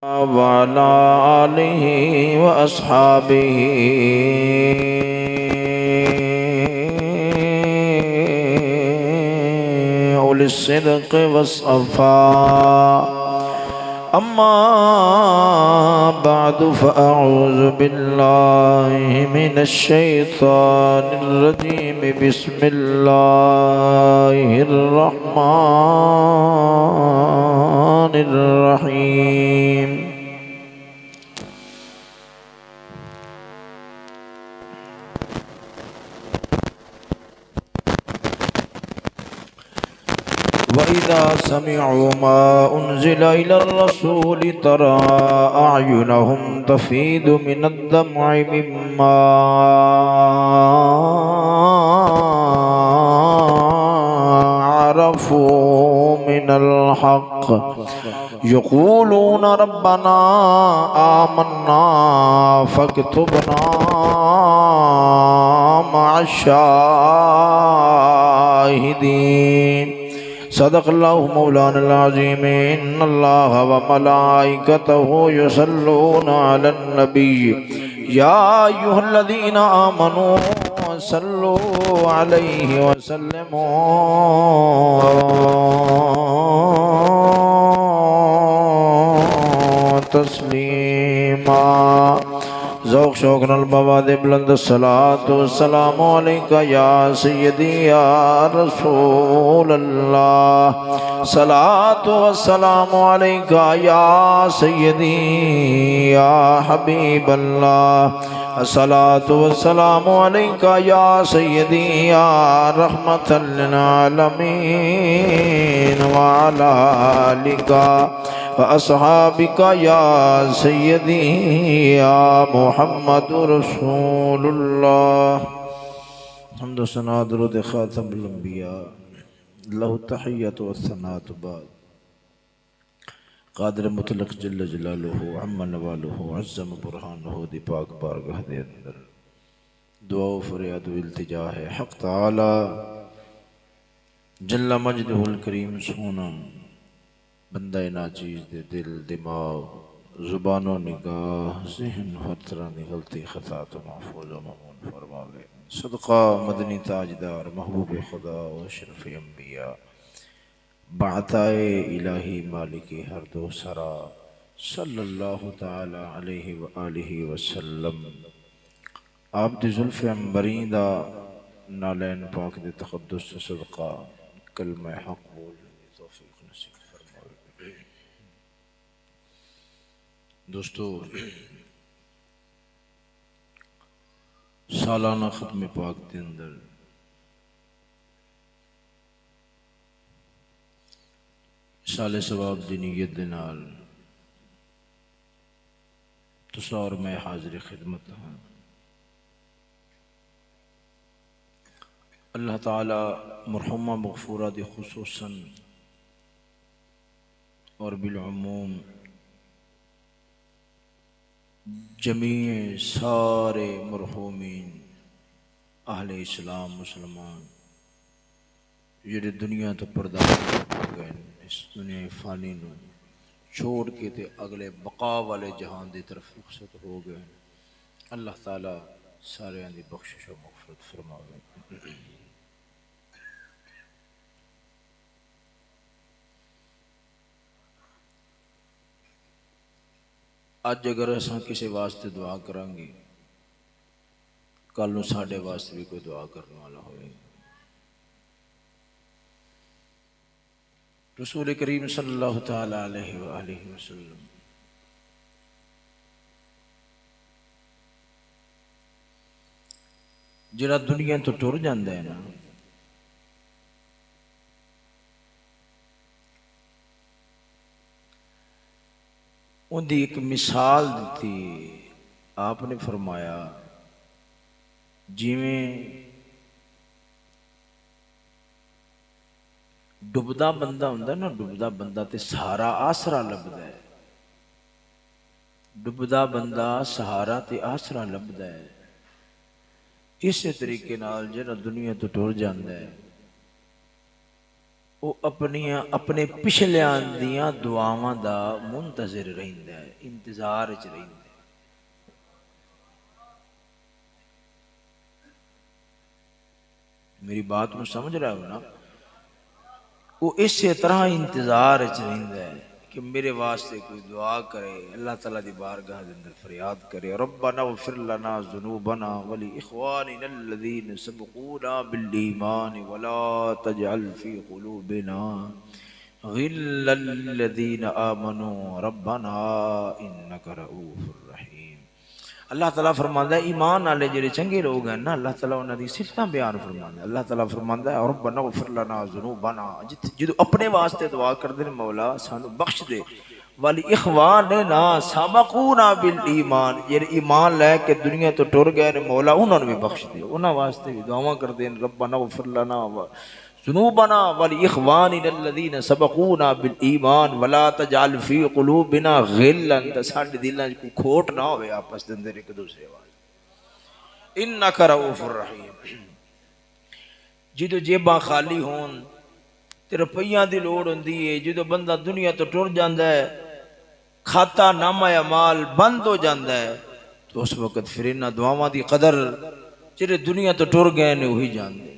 वाला आलिहि व अस्हाबिहि उलिस सिद्क़ वस्सफ़ा अम्मा बअदु फ़अऊज़ु बिल्लाहि मिनश शैतानिर रजीम बिस्मिल्लाहिर रहमानिर रहीम। वइज़ा समिअू मा उन्ज़िला इलर रसूलि तरा अअयुनहुम तफ़ीदु मिनद्दम'i मिम्मा अरफ़ू मिनल हक़्क़ यक़ूलून रब्बना आमन्ना फ़क्तुबना मअश्शाहिदीन। सदक़ल्लाहु मौलानल अज़ीम। इन्नल्लाह व मलाइकतहु युसल्लूना अलन नबी या अय्युहल्लज़ीना आमनू सल्लु अलैहि व सल्लिमू तस्लीमा। ज़ौक़ शौक़ नल मवाद बुलंद सलातो वस्सलामु अलैका या सय्यदी या रसूल अल्लाह। सलातो वस्सलामु अलैका या सय्यदी या हबीब अल्लाह। सलातो वस्सलामु अलैका या सय्यदी या रहमतल लिल आलमीन व अला आलिका व अस्हाबिका या सय्यदी या मुहम्मदुर रसूलुल्लाह। हम्द व सना दुरूद खातमुल अंबिया लहु तहिय्यतु व सनातु बाद। क़ादिर मुतलक़ जल्ल जलालुहु अम्मा नवालुहु अज़्ज़म बुरहानुहु दी पाक बारगाह दे अंदर दुआ व फ़रियाद व इल्तिजा है हक़ तआला जल्ल मजदुहुल करीम सोना बंदा नाचीज़ दे दिल दिमाग ज़ुबानो निगाह ज़हन हर तरह की गलती ख़ता तो महफूज़ व मअमून फरमावे। सदक़ा मदनी ताजदार महबूब खुदा व अशरफ़ अंबिया बाताए इलाही मालिकी हर दो सरा सल्लल्लाहु ताला अलैहि व आलिहि वसल्लम। आप दी ज़ुल्फ़ अंबरीं दा नालैन पाक दे तक़द्दुस से सदक़ा कलमा हक़ बोलने की तौफ़ीक़ नसीब फरमावे। दोस्तों, सालाना ख़त्म पाक के अंदर साले सवाब दी नीयत दे नाल तुसां और मैं हाज़िर खिदमत हाँ। अल्लाह ताला मरहुमा मग़फ़ूरा दी खुसूसन और बिलअमूम जमीए सारे मरहूमीन अहले इस्लाम मुसलमान जिहड़े दुनिया तो पर्दा हो गए इस दुनिया फ़ानी नूं छोड़ के ते अगले बका वाले जहान की तरफ रुखसत हो गए। अल्लाह ताला सारियां दी बख्शिश और मग़फ़िरत फरमावे। अज अगर असां किसी वास्ते दुआ करांगे कल नूं साडे वास्ते भी कोई दुआ करने वाला होएगा। रसूल करीम सल्लल्लाहु ताला अलैहि व आलिहि वसल्लम जिहड़ा दुनिया तो टुर जांदा है ना उनकी एक मिसाल दी। आपने फरमाया जिवें डुबदा बंदा हुंदा ना, डुबदा बंदा ते सहारा आसरा लभदा है। डुबदा बंदा सहारा ते आसरा लभदा है। इस तरीके नाल जिहड़ा दुनिया तो टुर जांदा है वो अपने पिछलियां दियां दुआवां दा मुंतज़िर रहिंदा है, इंतजार च रहिंदा है। मेरी बात को समझ रहे हो ना? वो इसी तरह इंतजार च रहिंदा है कि मेरे वास्ते कोई दुआ करे, अल्लाह ताला दी बारगाह दे अंदर फरियाद करे, रब्बना वफ़िर लना ज़ुनूबना वली इख़वानिना अल्लज़ीना सबक़ूना बिल ईमान वला तजअल फ़ी क़ुलूबिना गिल्लल लज़ीना आमनू रब्बना इन्नका रऊफ़ुर रहीम। अल्लाह ताला फरमांदा है ईमान वाले जेड़े चंगे लोग हैं ना, अल्लाह ताला उन्हां दी सिफतां बयान फरमांदा है। अल्लाह ताला फरमांदा है रब्बना वग़फिर लना ज़ुनूबना, जिदों अपने वास्ते दुआ करदे ने मौला सानू बख्श दे, वाली इख़वानिना सबक़ूना बिल ईमान, जेड़े ईमान लैके दुनिया तो टुर गए ने मौला उन्हां नू भी बख्श दे। उन्हां वास्ते भी दुआवां करदे ने रब्बना वग़फिर लना ज़ुनूबना वली इख़वानिना अल्लज़ीना सबक़ूना बिल ईमान वला तजअल फ़ी क़ुलूबिना गिल्लन, साडे दिलां च कोई खोट ना होवे आपस दे अंदर एक दूसरे वाले। इन्नका रऊफ़ुर रहीम। जिदों जेबां खाली होन ते रुपइयां दी लोड़ हुंदी है, जिदों बंदा दुनिया तो टुर जांदा है, खाता नामा अमाल बंद हो जाता है, तो उस वक्त फिर इन्हां दुआवां दी कदर जेड़े दुनिया तो टुर गए ने वही जानते।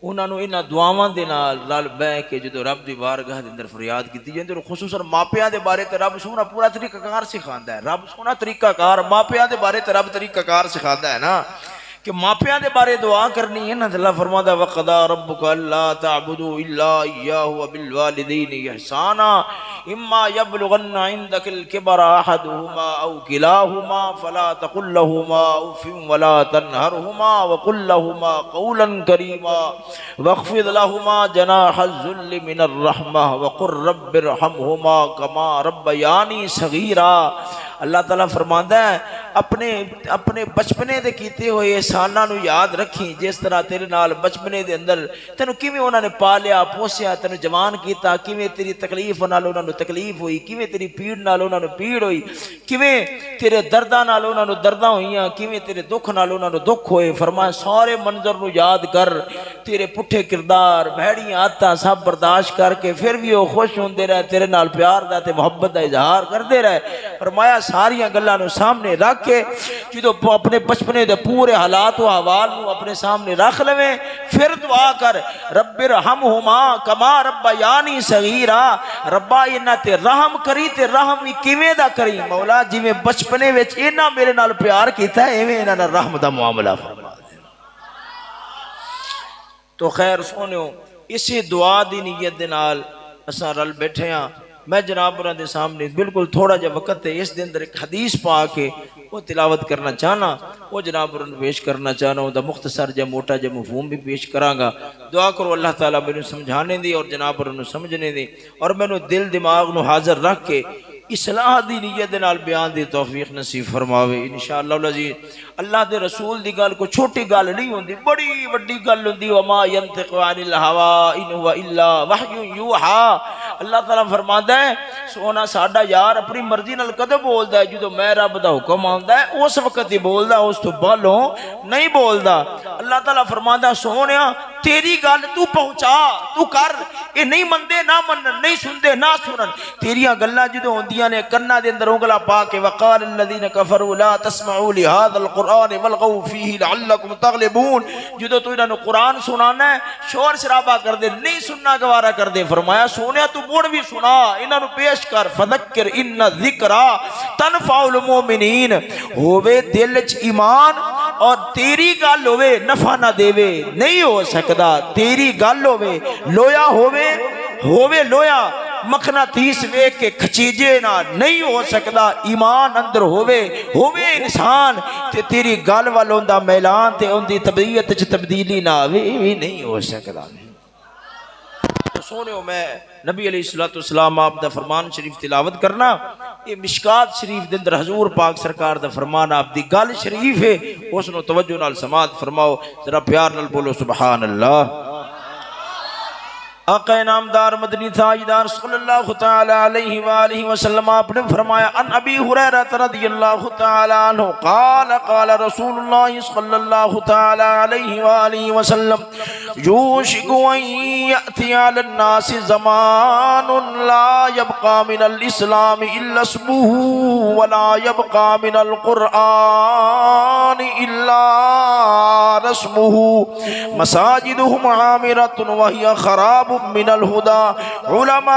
उन्होंने इन्हां दुआवां दे नाल रल बह के जो रब की बारगाह के अंदर फरियाद की जाती है, खुसूसन मापियां दे बारे ते रब सोहना पूरा तरीकाकार सिखांदा है। रब सोहना तरीकाकार मापियां दे बारे ते रब तरीकाकार सिखांदा है ना कि मापियां दे बारे दुआ करनी है ना। अल्लाह फरमादा वक़दा रब्बुका अल्ला ताबुदू इल्ला इय्याहु व बिल वालिदैनि इहसाना इम्मा यबलुगन्ना इंदकल किबरा अहदुहुमा औ किलाहुमा फला तकुल लहुमा उफ़िन वला तनहरहुमा व कुल लहुमा क़ौलन करीमा वख़्फ़िद लहुमा जनाहज़्ज़ुल्लि मिनर रहमह व क़ुर रब्बिरहमहुमा कमा रब्बयानी सगीरा। अल्लाह ताला फरमांदा है अपने अपने बचपने दे कीते हुए एहसानां नूं याद रखी, जिस तरह तेरे नाल बचपने दे अंदर तेनू किवें उन्होंने पालिया पोसिया, तेनू जवान किया, किवें तेरी तकलीफ नाल उन्होंने तकलीफ हुई, किवें तेरी पीड़ नाल उन्होंने पीड़ हुई, किवें तेरे दर्दां नाल उन्होंने दर्दां होईयां, किवें तेरे दुख नाल उन्होंने दुख होए। फरमाया सारे मंजर नूं याद कर, तेरे पुठे किरदार भैड़ियां आदतां सब बर्दाश्त करके फिर भी वो खुश होंदे रहे, तेरे नाल प्यार दा ते मुहब्बत दा इजहार करते रहे। फरमाया सारियां गल्लां सामने रख के जो अपने बचपने दे पूरे हालात व अहवाल अपने सामने रख लवे, फिर दुआ कर रब्बिरहमहुमा कमा रब्बयानी सगीरा, रब्बा इन्हां ते रहम करी ते रहम भी किवें दा करी मौला, जिवें बचपने विच इन्हां मेरे नाल प्यार कीता इवें इन्हां नाल रहम दा मुआमला फरमा दे। तो खैर सोनियो, इसी दुआ दी नीयत दे नाल असां रल बैठे हाँ। मैं जनाब दे सामने बिल्कुल थोड़ा जा वक्त है, इस दिन एक हदीस पा के वो तिलावत करना चाहना, वो जनाब पेश करना चाहना, उसका मुख्तसर या मोटा या मफहूम भी पेश कराँगा। दुआ करो अल्लाह ताला मैनू समझाने दी और जनाब समझने दी, और मैनू दिल दिमाग नू हाजिर रख के इसलाह दी नीयत दे नाल बयान दी तौफीक नसीब फरमावे इंशाअल्लाह अज़ीज़। अल्लाह दे रसूल दी गल कोई छोटी गल नहीं होंदी, बड़ी वड्डी गल होंदी। वमा यंतिकु अनिल हवा इन हुवा इल्ला वह्युन यूहा। अल्लाह ताला फरमांदा है सोना साडा यार अपनी मर्जी नाल कदों बोलदा है, जो मैं रब दा हुक्म आंदा है उस वक्त ही बोलदा, उस तो बालों नहीं बोलदा। अल्लाह ताला फरमांदा सोनिया तेरी गल तू पहुंचा, तू कर, ये नहीं मनदे ना मनन, नहीं सुनदे ना सुनन। तेरियां गल्लां जो होंदियां ने कन्ना दे अंदर उंगला पा के वक़ाल अल्लज़ीना कफ़रू ला तस्मऊ लिहाज़ल क़ुरआन वल्ग़ू फ़ीही लअल्लकुम तग़लिबून। जो तू इन्हां नूं कुरान सुनाना है शोर शराबा कर दे, नहीं सुनना गवारा कर दे। फरमाया सोनिया तू मुड़ भी सुना, इन्हां नूं पेश कर। फ़ज़क्किर इन्ना ज़िक्रा तनफ़उल मुमिनीन। होवे दिल च ईमान और तेरी गल होवे नफा ना देवे, नहीं हो सकता। तेरी गल होवे लोया होवे लोया मखनातीस वेख के खचीजे ना, नहीं हो सकता। ईमान अंदर होवे इंसान ते तेरी गल वाल उनदा मैलान ते उनदी तबीयत च तब्दीली ना आवे, भी नहीं हो सकता। तो सोनियो मैं नबी अलैहिस्सलाम आप दा फरमान शरीफ तिलावत करना, ये मिशकात शरीफ दे अंदर हजूर पाक सरकार दा फरमान आप दी गल शरीफ है, उसनो तवज्जो नाल समात फरमाओ, जरा प्यार नाल बोलो सुभान अल्लाह। आका नामदार मदनी ताजदार सल्लल्लाहु तआला अलैहि वालिहि वसल्लम आपने फरमाया अन अबी हुरैरा रज़ियल्लाहु तआला अन्हु क़ाल क़ाल रसूलुल्लाह सल्लल्लाहु तआला अलैहि वालिहि वसल्लम युशिकु अन यअति अलन नासि ज़मानुन ला यबक़ा मिनल इस्लाम इल्ला इस्मुहु व ला यबक़ा मिनल क़ुरआन इल्ला रस्मुहु मसाजिदुहुम आमिरतुन व हिय खराब मिनल हुदा उलमाउहुम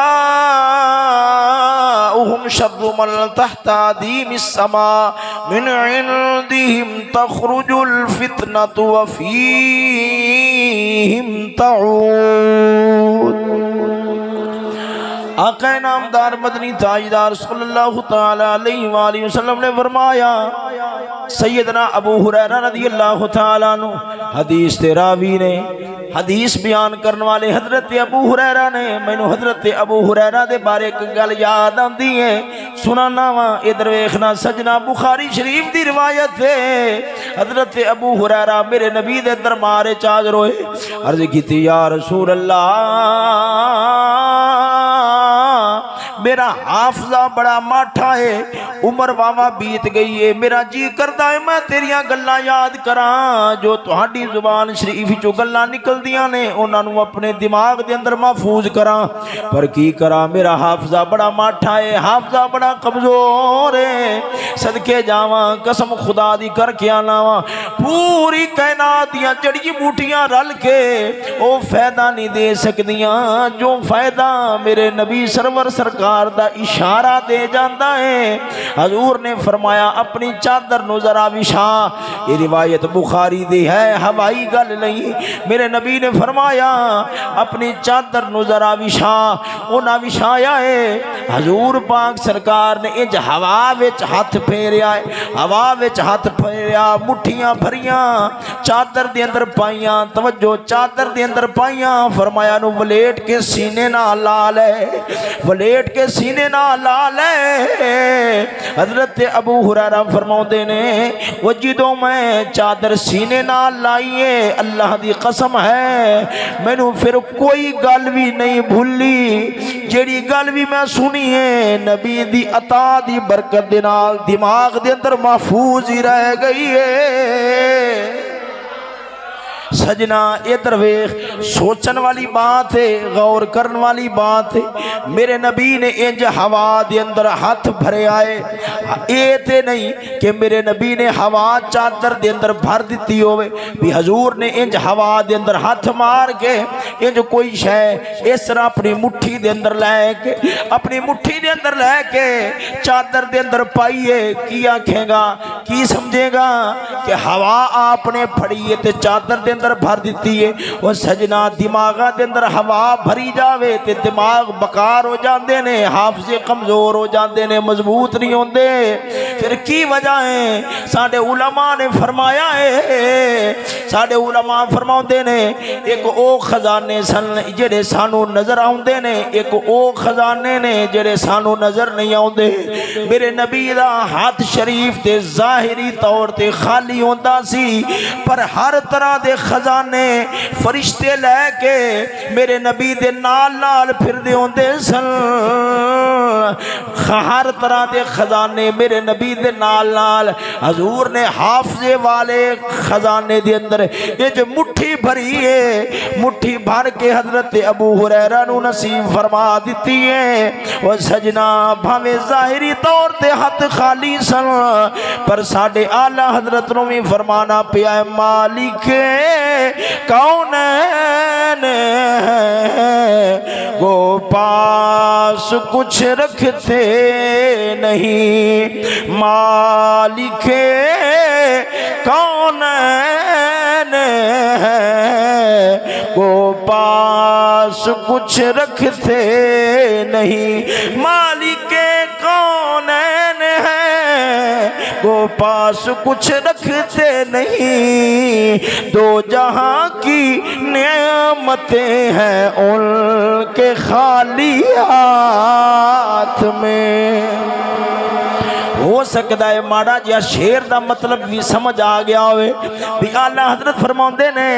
शर्रु मन तहता दीमिस समा मिन इंदिहिम तखरुजुल फितनतु व फीहिम तऊद। आका नामदार मदनी ताजदार सल्लल्लाहु तआला अलैहि वालिहि वसल्लम ने फरमाया सैयदना अबू हुरैरा रज़ियल्लाहु तआला अन्हु हदीस ते रावी ने हदीस बयान करने वाले हजरत अबू हुरैरा ने मैनू हजरत अबू हुरैरा दे बारे एक गल याद आती है सुनाना वा इधर वेखना सजना बुखारी शरीफ दी रिवायत है। हजरत अबू हुरैरा मेरे नबी दे दरबार च हाज़िर होए अर्ज़ कीती या रसूल अल्लाह मेरा हाफजा बड़ा माठा है उम्र वावा बीत गई है मेरा जी करता है मैं तेरिया गल्लां याद करा जो तुहाडी जुबान शरीफ चो गल्लां निकलदियां ने उन्हां नूं अपने दिमाग दे अंदर महफूज करा पर की करा मेरा हाफजा बड़ा माठा है हाफजा बड़ा कमजोर है सदके जावां कसम खुदा दी करके आना वा पूरी कायनात दियां जड़ी बूटियां रल के ओ फायदा नहीं दे सकदियां जो फायदा मेरे नबी सरवर सरकार दा इशारा दे जाता है। हजूर ने फरमाया अपनी चादर नूं जरा विछा ये रिवायत बुखारी दी है हवाई गल नहीं मेरे नबी ने फरमाया अपनी चादर नूं जरा विछा उन्हां विछाया है। हजूर पाक सरकार ने इंज हवा विच हाथ फेरिया है हवा विच हाथ फेरिया मुठियां भरियां चादर दे अंदर पाइयां तवज्जो चादर दे अंदर पाइयां फरमाया नूं वलेट के सीने नाल ला ले वलेट के सीने नाल ला ले। हजरत अबू हुरैरा फरमाउंदे ने वो जदों मैं चादर सीने नाल लाइए अल्लाह दी कसम है मैनू फिर कोई गल भी नहीं भूली जेड़ी गल भी मैं सुनी है नबी दी अता दी बरकत दे नाल दिमाग दे अंदर महफूज ही रह गई है। सजना इधर वेख सोचन वाली बात है गौर करने वाली बात है मेरे नबी ने इंज हवा दे अंदर हाथ भरे आए ये ते नहीं कि मेरे नबी ने हवा चादर दे अंदर भर दी होवे भी हजूर ने इंज हवा दे अंदर हाथ मार के इंज कोई शय इस तरह अपनी मुट्ठी दे अंदर लैके अपनी मुट्ठी दे अंदर लैके चादर दे अंदर पाइए की आखेगा की समझेगा कि हवा आपने फड़ी है ते चादर दे अंदर भर दी है वो सजना दिमागा दे अंदर हवा भरी जावे ते दिमाग बकार हो जाते ने हाफजे कमजोर हो जाते ने मजबूत नहीं होंदे फिर की वजह है साडे उलमा ने फरमाया है साडे उलमा फरमाउंदे ने एक ओ खजाने सन जेड़े सानू नजर आउंदे ने एक ओ खजाने ने जेड़े सानू नजर नहीं आउंदे मेरे नबी दा हाथ शरीफ ते जाहिरी तौर ते खाली होंदा सी पर हर तरह दे खजाने फरिश्ते लैके मेरे नबी दे नाल नाल फिरदे होंदे सन हर तरह दे खजाने मेरे नबी दे नाल नाल हजूर ने हाफजे वाले खजाने दे अंदर ये जो मुट्ठी भरी है मुट्ठी भर के हजरत अबू हुरैरा नू नसीब फरमा दी है वो सजना भावे जाहिरी तौर ते हाथ खाली सन पर साडे आला हजरत नू भी फरमाना पिया है मालिक कौन वो पास कुछ रखते नहीं मालिक कौन वो पास कुछ रखते नहीं मालिक कौन है वो पास कुछ रखते नहीं दो जहां की नेमतें हैं उनके खाली हाथ में हो सकता है माड़ा जिहा शेर दा मतलब भी समझ आ गया होवे भी आला हजरत फरमाउंदे ने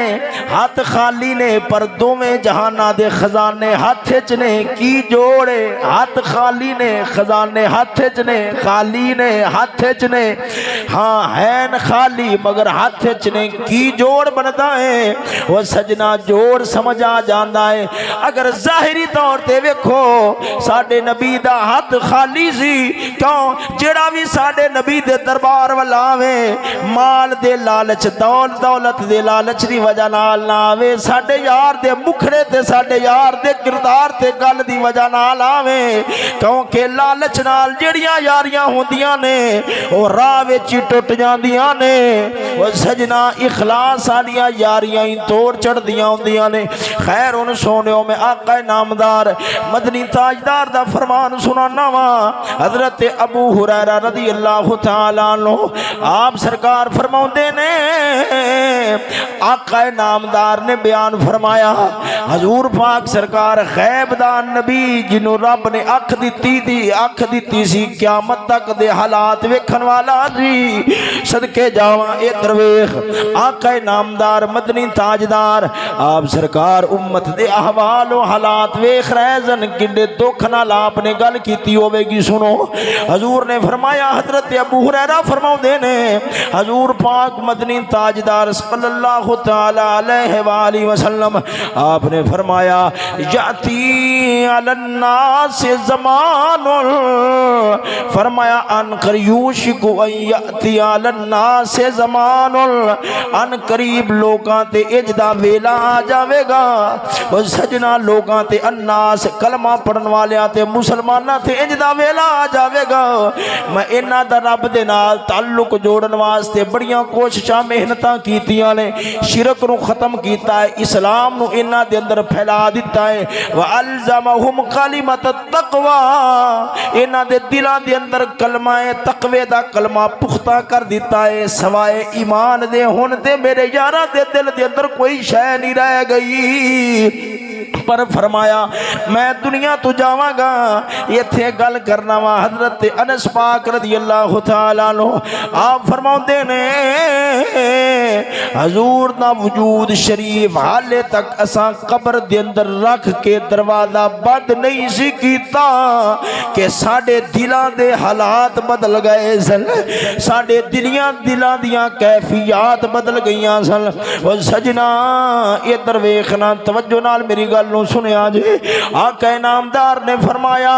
हाथ खाली ने पर दोवें जहाना दे खजाने हाथ च ने की जोड़े। हाथ खाली ने खजाने हाथ च ने, खाली ने हाथ च ने, हाँ हैन खाली मगर हाथ च ने की जोड़ बनता है। वो सजना जोड़ समझ आ जाता है। अगर जाहिरी तौर ते वेखो साडे नबी दा हाथ खाली सी, क्यों जेड़ा भी साडे नबी दे दरबार वाला आवे माल दे लालच दौलत दे लालच दी वजह नाल ना आवे, साडे यार दे मुखड़े ते साडे यार दे किरदार ते गल दी वजह नाल आवे। क्योंकि लालच नाल जेड़ियां यारियां होंदियां ने वो राह विच ही टुट जांदियां ने। वो सजना इखलास वालियां यारियां ही तोड़ चढ़दियां होंदियां ने। खैर हुण सोनियो मैं आका नामदार मदनी ताजदार दा फरमान सुनाना वा। हजरत अबू हुरैरा रज़ी अल्लाह तआला अन्हु आप सरकार फरमाउंदे ने आका नामदार ने बयान फरमाया हजूर पाक सरकार गैबदान नबी जिन्हों रब ने अख दी सी क़यामत तक दे हालात वेखन वाला सी। सदके जावा ए दरवेख आका नामदार मदनी ताजदार आप सरकार उम्मत दे अहवाल और हालात वेख रहे सन किन्ने दुख नाल आपने गल कीती होवेगी। सुनो हजूर ने फरमाया हजरत अबू हुरैरा फरमाउंदे ने हजूर पाक मदनी ताजदार सल्लल्लाहु तआला अलैहि वाली वसल्लम आपने फरमाया याती अलन्नास ज़मानुल, फरमाया अन करीयूशिकु अन याती अलन्नास ज़मानुल, अन करीब लोगां ते इजदा वेला आ जावेगा। और सजना लोगां ते अन्नास कलमा पढ़न वालियां ते मुसलमानां ते इजदा वेला आ जावेगा। मैं इन्हां दा रब दे नाल ताल्लुक जोड़न वास्ते बड़ियां कोशिशां मेहनतां कीतियां ने, शिरक नूं खत्म कीता है, इस्लाम नूं इन्हां दे अंदर फैला दिता है। व अलज़महुम कलिमत तक़वा, इन्हां दे दिलां दे अंदर कलमा तकवे दा कलमा पुख्ता कर दिता है। सवाए ईमान दे हुण ते मेरे यारां दे दिल दे अंदर कोई शय नहीं रह गई। पर फरमाया मैं दुनिया तो जावांगा इत्थे गल करना वा हजरत अनस पाक रज़ी अल्लाह तआला अन्हु आप फरमाउंदे ने हजूर दा वजूद शरीफ हाले तक असां कब्र दे अंदर रख के दरवाजा बंद नहीं सी कीता कि साडे दिलां दे हालात बदल गए सन, साडे दिलां दियां कैफियत बदल गईयां सन। और सजना इधर वेखना तवज्जो नाल मेरी गल सुनिया जी। आका नामदार ने फरमाया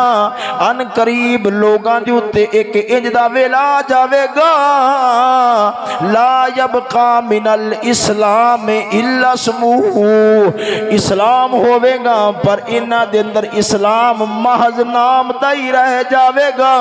अन करीब लोगां दे उत्ते एक इंज दा वेला आ जावेगा ला यबका मिनल इस्लाम इल्ला स्मुहु, इस्लाम होवेगा पर इन्हां दे अंदर इस्लाम महज नाम दा ही रह जावेगा।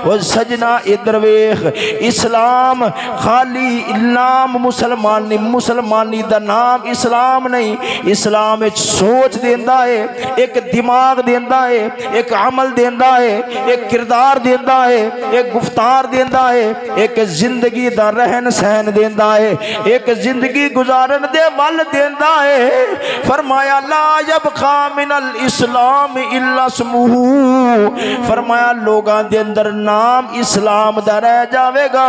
और सजना इधर वेख इस्लाम खाली नाम मुसलमानी दा नाम इस्लाम नहीं, इस्लाम विच सोच देंदा है, एक दिमाग देंदा है, एक अमल देंदा है, एक किरदार देंदा है, एक गुफ्तार देंदा है, एक जिंदगी दा रहन सहन देंदा है, एक जिंदगी गुजारन दे वल देंदा है। फरमाया ला यबका मिनल इस्लाम इल्ला स्मुहु, फरमाया लोगां दे अंदर नाम इस्लाम दा रह जावेगा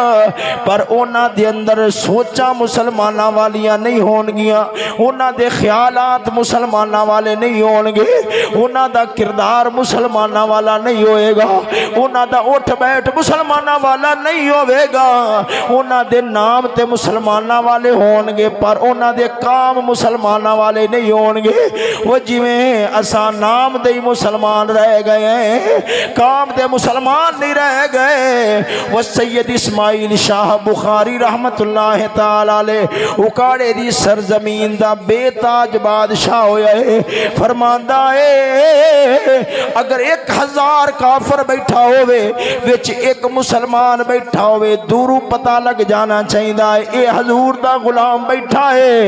पर उन्हां दे अंदर सोचा मुसलमानां वालियां नहीं होणगियां, उन्हां दे ख्यालात मुसलमानां वाले नहीं होंगे, उन्हां दा किरदार मुसलमानां वाला नहीं होएगा, उन्हां दा उठ बैठ मुसलमानां वाला नहीं होवेगा। उन्हां दे नाम ते मुसलमानां वाले होंगे पर उन्हां दे काम मुसलमानां वाले नहीं होंगे। वो जिवें असा नाम दे मुसलमान रह गए हैं, काम दे मुसलमान नहीं रह गए। वो सैयद इस्माइल शाह बुखारी रहमतुल्लाह तआला अलैह उकाड़े दी सरजमीन दा बेताज बादशाह होया है। फरमांदा है अगर 1000 काफर बैठा होवे विच एक मुसलमान बैठा होवे दूरों पता लग जाना चाहिए ये हजूर दा गुलाम बैठा है,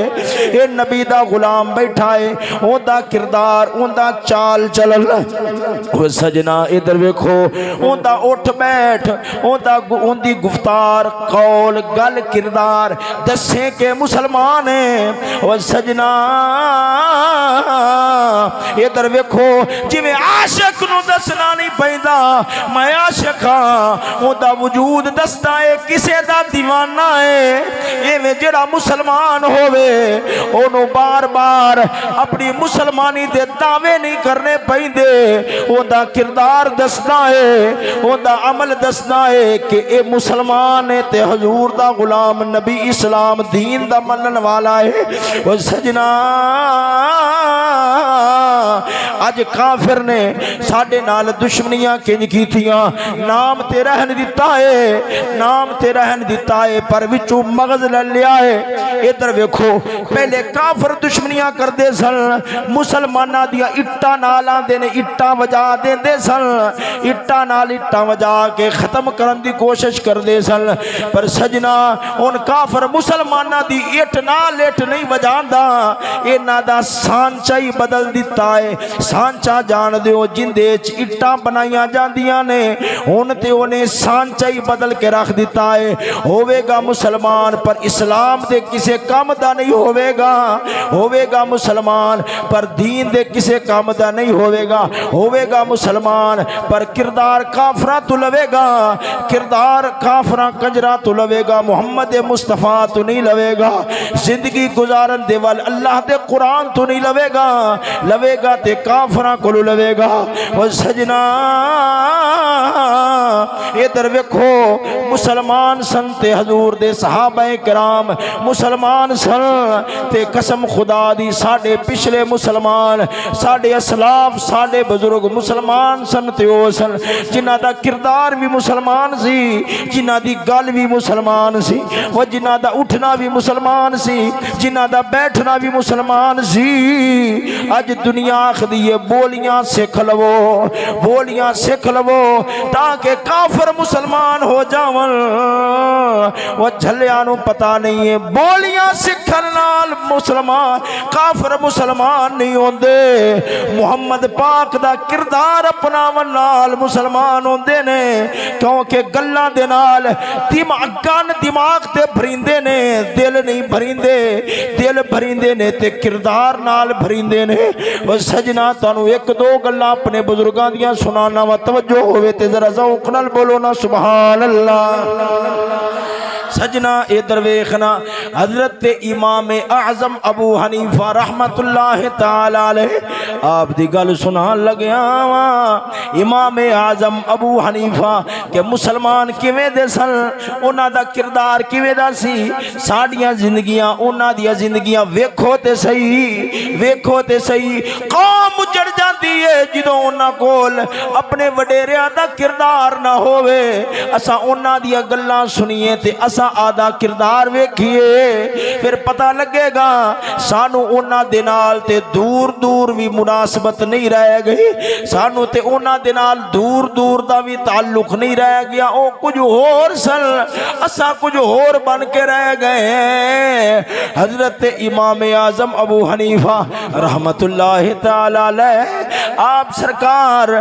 ये नबी दा गुलाम बैठा है। उनका किरदार उनका चाल चलन वो सजना इधर वेखो उनका उठ बैठ उनकी गुफ्तार कौल गल किरदार दसे के मुसलमान है। वो सजना इधर वेखो जिवें आशिक नूं दसना नहीं पैंदा मैं आशिक हां ओदा वजूद दसदा है किसे दा दीवाना है इवें जेड़ा मुसलमान होवे ओनू बार बार अपनी मुसलमानी दे दावे नहीं करने पैंदे ओदा किरदार दसदा है ओदा अमल दसदा है कि ए मुसलमान है ते हजूर दा गुलाम नबी इस्लाम दीन दा मनन वाला है। ओ सजना अज काफिर ने साडे नाल दुश्मनियां किंज कीतियां नाम ते रहन दिता है नाम ते रहन दिता है पर विचों मगज ले लिया है। इधर वेखो पहले काफिर दुश्मनियां करदे सन मुसलमानां दियां इट्टां नाल आंदे ने इट्टां वजा देंदे सन इट्टां नाल इट्टां वजा के खत्म करन दी कोशिश करदे सन पर सजना हुण काफिर मुसलमानां दी इट नाल इट नहीं वजांदा इन्हां दा सांचा ही बदल दिता है। सांचा जान दिओ जिंदे च इट्टां बनाईयां जांदियां ने हुण ते उन्हें सांचा ही बदल के रख दिता है। होवेगा मुसलमान पर इस्लाम दे किसे काम दा नहीं होवेगा मुसलमान पर दीन दे किसे काम दा नहीं होवेगा मुसलमान पर किरदार काफरा तो लवेगा किरदार काफरा कंजरा तो लवेगा मुहम्मद मुस्तफ़ा तो नहीं लवेगा जिंदगी गुजारन दे वाल अल्लाह दे कुरान तो नहीं लवेगा ते काफरा को लवेगा। और सजना इधर वेखो मुसलमान सन ते हजूर दे सहाबाए किराम मुसलमान सन ते कसम खुदा दी साडे पिछले मुसलमान साडे असलाफ साडे बुजुर्ग मुसलमान सन ते ओ सन जिन्हां दा किरदार भी मुसलमान सी जिन्हां दी गल भी मुसलमान सी वो जिन्हां दा उठना भी मुसलमान सी जिन्हां दा बैठना भी मुसलमान सी। अज दुनिया आखदी है बोलियां सिख लवो ताकि काफिर मुसलमान हो जावन वो झल्लियां नूं पता नहीं है बोलियां सिखण नाल मुसलमान काफिर मुसलमान नहीं होंदे मुहम्मद पाक दा किरदार अपनावन नाल मुसलमान होंदे ने क्योंकि गल्लां दे नाल दिमाग ते भरिंदे ने दिल नहीं भरिंदे दिल भरिंदे ने ते किरदार नाल भरिंदे ने। और सजना तानू एक दो गल्लां अपने बुजुर्गां दियां सुनाना वा तवज्जो होवे ते जरा ज़ौक़ नाल बोलो ना सुभान अल्लाह। सजना इधर वेखना हजरत इमाम आज़म अबू हनीफा रहमतुल्लाह ताला अलैह आप दी गल सुनान लग्या वा। इमाम आज़म अबू हनीफा के मुसलमान किवें दे सन उन्हां दा किरदार किवें दा सी साडियां जिंदगियां उन्हां दियां जिंदगियां वेखो ते सही कौम उजड़ जाती है जदों उन्हां कोल अपने वडेरियां दा किरदार ना होवे असां उन्हां दियां गल्लां सुनिए ते असां आदा किरदार वेखिए फिर पता लगेगा सानू उन्हां दे नाल ते दूर दूर भी मुनासबत नहीं रह गई सानू ते उन्हां दे नाल दूर दूर दा भी ताल्लुक नहीं रह गया ओ कुछ होर सन असां कुछ होर बन के रह गए। हजरत इमाम आज़म अबू हनीफा रहमतुल्लाह ताला अलैह आप सरकार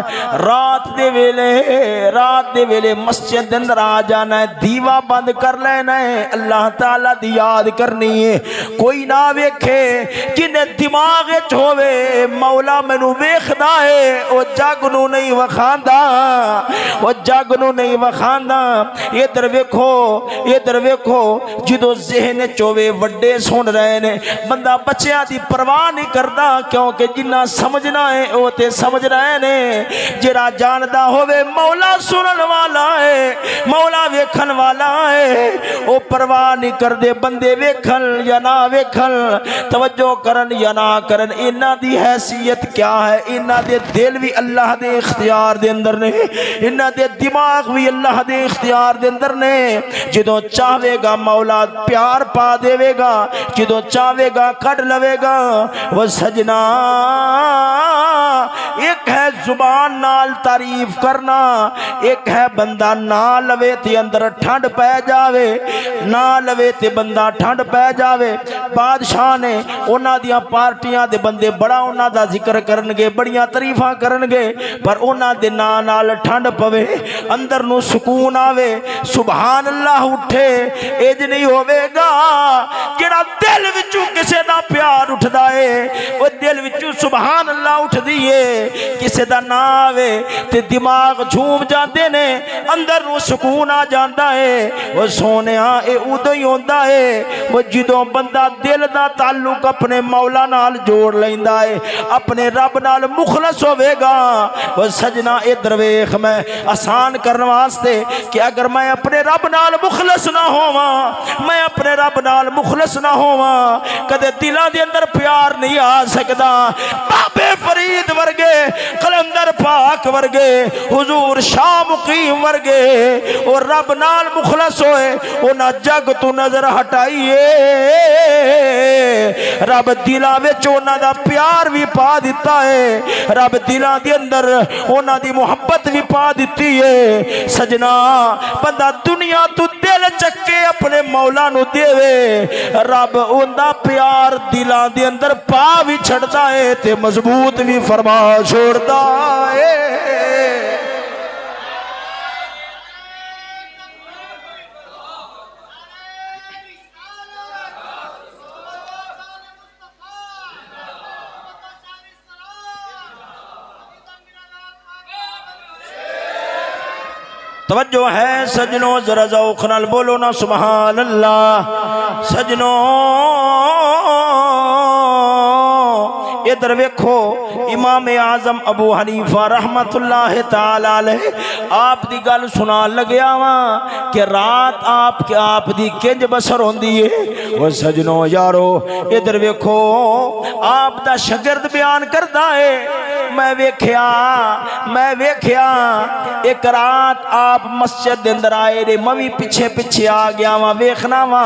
रात दे वेले मस्जिद अंदर आ जाना है दीवा बंद कर लेना है अल्लाह ताला दी याद करनी है कोई ना वेखे जिन्हें दिमाग च होवे मौला मैनू वेखदा है ओ जग नू नहीं वखांदा इधर वेखो जदों ज़हन च होवे वड्डे सुन रहे ने बंदा बच्चियां दी परवाह नहीं करता क्योंकि जिन्ना समझना है वो ते समझ रहे ने जेड़ा जानदा होवे मौला सुनन वाला है मौला वेखन वाला है वो परवाह नहीं करते बंदे वेखन या ना वेखन तवज्जो करन या ना करन इन्हां दी हैसियत क्या है इन्हां दे दिल भी अल्लाह दे इख्तियार दे अंदर ने इन्हां दे दिमाग भी अल्लाह दे इख्तियार दे अंदर ने जदों चाहेगा मौला प्यार पा देवेगा जदों चाहेगा कढ़ लवेगा। वो सजना एक है जुबान नाल तारीफ करना एक है बंदा ना लवे ते अंदर ठंड पै जावे ना लवे ते बंदा ठंड पै जावे। बादशाह ने उन्हां दियां पार्टियां दे बंदे बड़ा उन्हां दा जिक्र करनगे, बड़ियां तारीफां करनगे, पर उन्हां दे नाल ठंड पवे, अंदर नूं सुकून आवे, सुभान अल्लाह उठे। इज नहीं होवेगा जिहड़ा दिल विचों किसे दा प्यार उठदा है, वो दिल विचों सुभान अल्लाह उठदी है। किसे दा ना आवे ते दिमाग झूम जाते ने, अंदर नूं सुकून आ जाता है। वो सोनिया ये उदों ही होंदा है वो जदों बंदा दिल दा ताल्लुक अपने मौला नाल जोड़ लैंदा है, अपने रब नाल मुखलस होवेगा। वो सजना इधर वेख, मैं आसान करने वास्ते कि अगर मैं अपने रब नाल मुखलस ना होवां, मैं अपने रब नाल मुखलस ना होवां, कदे दिलां दे अंदर प्यार नहीं आ सकदा। बाबे फरीद वर्गे, कलंदर पाक वर्गे, हुजूर शाह मुकीम वर्गे और रब नाल मुखलस होए, उन्हां जग तू नजर हटाइए, रब दिलां विच उन्हां दा प्यार भी पा दिता है, रब दिलां दे अंदर उन्हां दी मुहब्बत भी पा दिती है। सजना बंदा दुनिया तू दिल चक्के अपने मौला नू देवे, रब उनका प्यार दिलां दे अंदर पा भी छड़दा है ते मजबूत भी फरमा छोड़दा है। तवज्जो है सजनों, जरा ज़ौक़ नाल बोलो ना सुभान अल्लाह। सजनों इधर वेखो, इमाम आज़म अबू हनीफा रहमतुल्लाह ताला अलैह आप दी गल सुना लग्या वा कि रात आप दी किंज बसर होंदी है। वो सजनों यारो इधर वेखो, आप दा शागिर्द बयान करदा है, मैं वेख्या एक रात आप मस्जिद दे अंदर आए रे, मैं पिछे पिछे आ गया वा, वेखना वा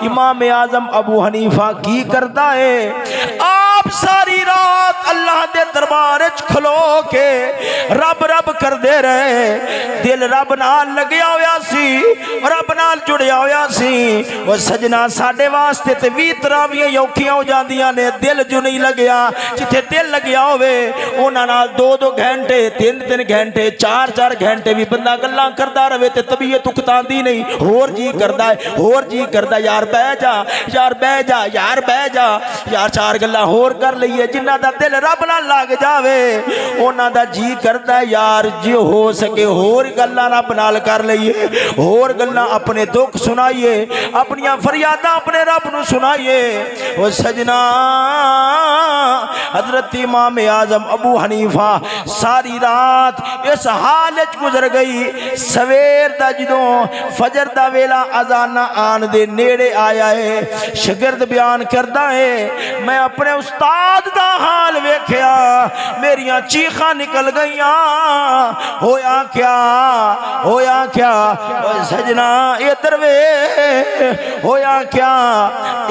इमाम आज़म अबू हनीफा की करता है। आप सारी रात अल्लाह दे दरबार च खलो के रब रब करदे रहे, दिल रब नाल लग्या होया सी, रब नाल जुड़िया होया सी। वो सजना साडे वास्ते ते 20 तरावियां औखियां हो जांदियां ने, दिल जो नहीं लग्या, जिथे दिल लग्या होवे उन्हां नाल 2-2 घंटे 3-3 घंटे 4-4 घंटे भी बंदा गल्लां करदा रहे ते तबीयत उकतांदी नहीं, होर जी करदा है, होर जी करदा यार बह जा, यार बह जा, यार बह जा, यार 4 गल्लां होर कर लईए। जिन्हां दा दिल रब नाल लग जावे उन्हां दा जी करदा यार जी हो सके होर गल्लां रब नाल कर लईए, होर गल्लां अपने दुख सुनाइए, अपनियां फरियादां अपने रब नूं सुनाइए। ओ सजना हजरत इमाम आज़म अबू हनीफा सारी रात इस हाल च गुजर गई। सवेर दा जदों फजर दा वेला अजाना आन दे नेड़े आया है, शागिर्द बयान करदा है, मैं अपने उस्ताद दा हाल वेख्या, मेरियां चीखां निकल गईयां, होया क्या, होया क्या। सजना इधर वे, होया क्या।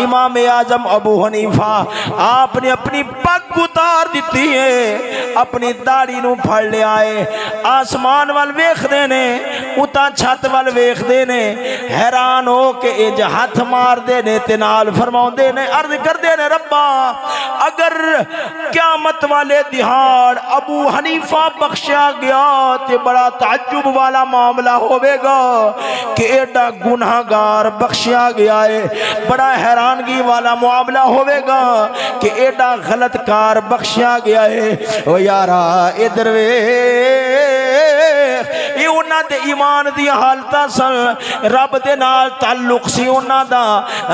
इमाम आज़म अबू हनीफा आपने अपनी पग उतार दी है, अपनी दाढ़ी नूं फड़ लिया है, आसमान वाल वेखदे ने, उतां छत वाल वेखदे ने, हैरान हो के इंज हथ मारदे ने ते नाल फरमाउंदे ने, अर्ज करदे ने रब्बा अगर क़यामत वाले दिहाड़ अबू हनीफा बख्शिया गया ते बड़ा ताज्जुब वाला मामला होवेगा कि एडा गुनाहगार बख्शिया गया है, बड़ा हैरानगी वाला मामला होवेगा कि एडा गलत कार बख्शिया गया है। ओ यारा इधर वे, ये उन्हां दे ईमान दी हालतां सन, रब दे नाल ताल्लुक सी उन्हां दा,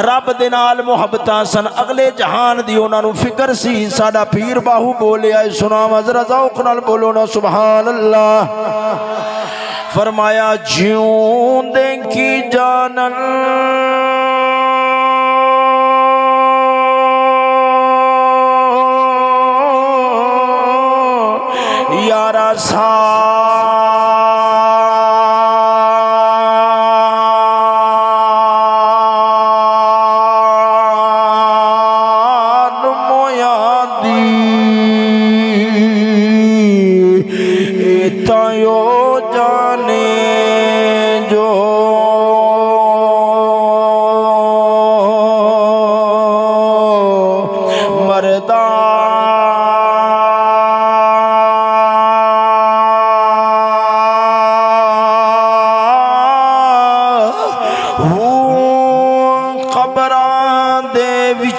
रब दे नाल मुहब्बतां सन, अगले जहान दी उन्हां नूं फिक्र सी। साडा पीर बाहू बोलिया सुनावा जरा ज़ौक़ नाल बोलो ना सुभान अल्लाह। फरमाया जिऊंदे की जानन यारा मोया दी तायो जाने जो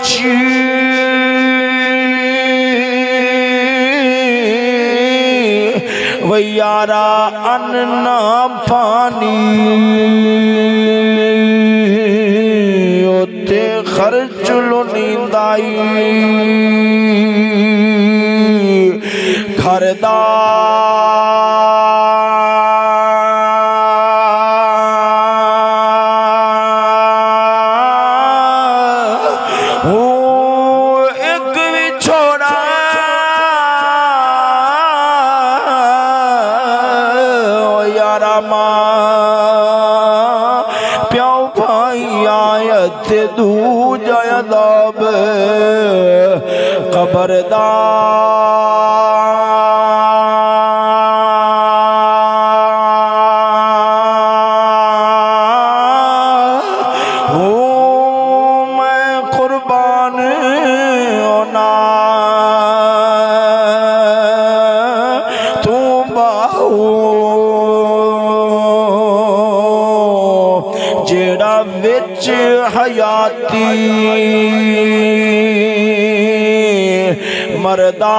विच वे यारा अन्न ना पानी ओते खर्च लो नींदाई घरदा जेड़ा विच हयाती मरदा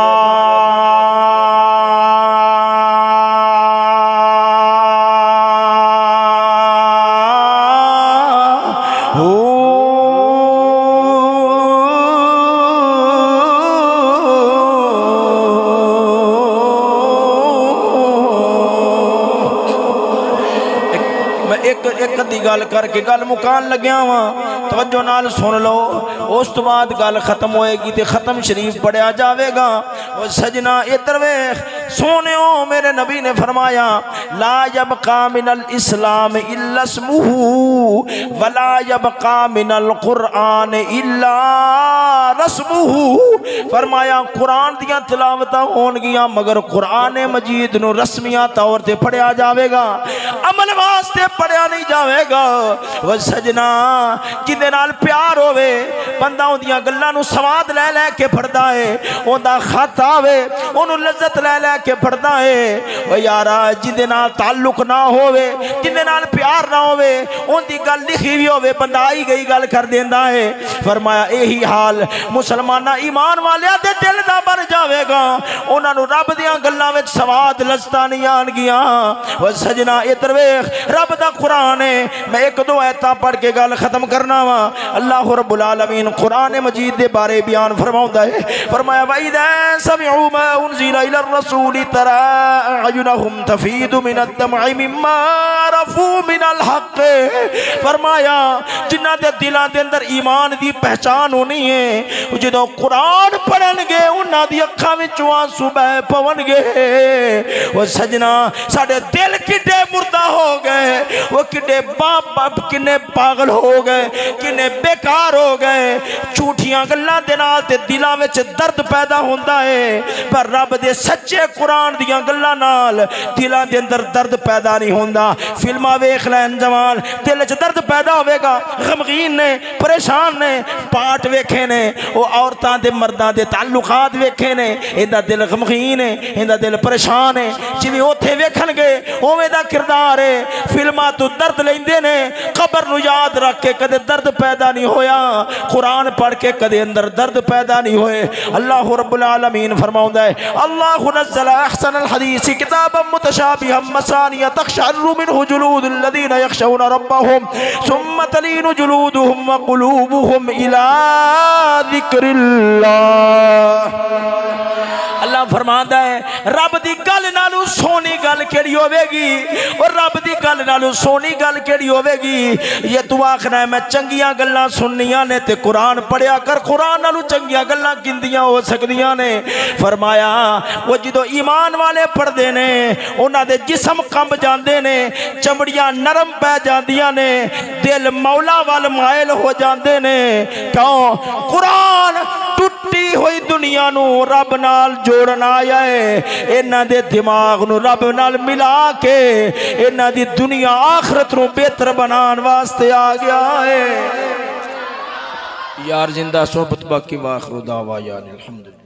एक अद्धी गल करके गल मुकान लग्या वा तवज्जो नाल सुन लो उस तो बाद गल खत्म होएगी ते खत्म शरीफ पढ़िया जाएगा। और सजना इधर वेख सोनियो मेरे नबी ने फरमाया ला यबका मिनल इस्लाम इल्ला इस्मुहु वला यबका मिनल कुरान इल्ला रस्मुहु। फरमाया कुरान दियां तिलावतां होणगियां मगर कुरान मजीद नूं रस्मियां तौर ते पढ़िया जाएगा, अमल वास्ते पढ़िया नहीं जाएगा। वो सजना जिदे नाल प्यार होवे बंदा उन्दियां गल्लां नूं स्वाद लै लै के पढ़दा है, उन्दा खत आवे उन्होंने लज्जत लै लै के पढ़दा है। वो यारा जिदे नाल ताल्लुक ना होवे जिदे नाल प्यार ना होवे उनदी गल लिखी भी होवे बंदा आई गई गल कर देंदा है। फरमाया यही हाल मुसलमाना ईमान वालियां दे दिल दा बन जावेगा, उन्हां नूं रब दियां गल्लां विच स्वाद लज्जतां नहीं आणगियां। वो सजना इधर वेख रब दा कुरान है, मैं एक दो आयतां पढ़ के गल खत्म करना वा। अल्लाह रब्बुल आलमीन कुरान मजीद दे बारे बयान फरमाउंदा है। फरमाया वइदा समिउ मा उनज़िला इला रसूल तरा अयुनहुम तफीदु मिनद दमइ मिम्मा रफू मिनल हक। फरमाया जिन्हां दे दिलां दे अंदर ईमान दी पहचान होनी है जदों कुरान पढ़नगे उन्हां दी अखां विचों आंसू बह पवणगे। वो सजना साडे दिल किड्डे मुर्दा हो गए, वो किड्डे बाप किन्ने पागल हो गए, किन्ने बेकार हो गए। झूठियां गल्लां दे नाल ते दिलां विच दर्द पैदा होंदा है, पर रब दे सच्चे कुरान दियां गल्लां नाल दिलां दे अंदर दर्द पैदा नहीं होंदा। फिल्मां वेख लैन जवान दिल च दर्द पैदा होवेगा, गमगीन ने परेशान ने पाठ वेखे ने, वो औरतां दे मर्दां दे ताल्लुकात वेखे ने, इहदा दिल गमगीन है, इहदा दिल परेशान है। जिवें ओथे वेखणगे उवें दा किरदार है। फिल्मां तो दर्द लैंदे ने, कबर नूं याद रख के कदे दर्द पैदा नहीं होया, कुरान पढ़ के कदे अंदर दर्द पैदा नहीं होए। अल्लाह रब्बुल आलमीन फरमाउंदा है अल्लाहु नज़्ज़ल अहसनल हदीस किताबन मुतशाबिहन मसानिया तखशअरु मिनहु जुलूदुल लज़ीना यख़शौना रब्बहुम सुम्मा तलीनु जुलूदुहुम व क़ुलूबुहुम इला ज़िक्रिल्लाह। अल्लाह फरमांदा है रब दी गल नालों सोनी गल केड़ी होवेगी, और रब दी गल नालों सोनी गल केड़ी होवेगी। ये तू आखना है मैं चंगियां गल्लां सुननियां ने ते कुरान पढ़िया कर, कुरान नालों चंगियां गल्लां किंदियां हो सकदियां ने। फरमाया वो जो ईमान वाले पढ़दे ने उन्हां दे जिस्म कंब जांदे ने, चमड़ियां नरम पै जांदियां ने, दिल मौला वाल मायल हो जांदे ने। क्यों? कुरान टुटी हुई दुनिया नू रब नाल जोड़ना आया है, इन्हां दे दिमाग नू रब नाल मिला के इन्हां दी दुनिया आखरत नू बेहतर बनाने वास्ते आ गया है। यार जिंदा सोबत बाकी वाखिर दावा यानी अल्हम्दुलिल्लाह।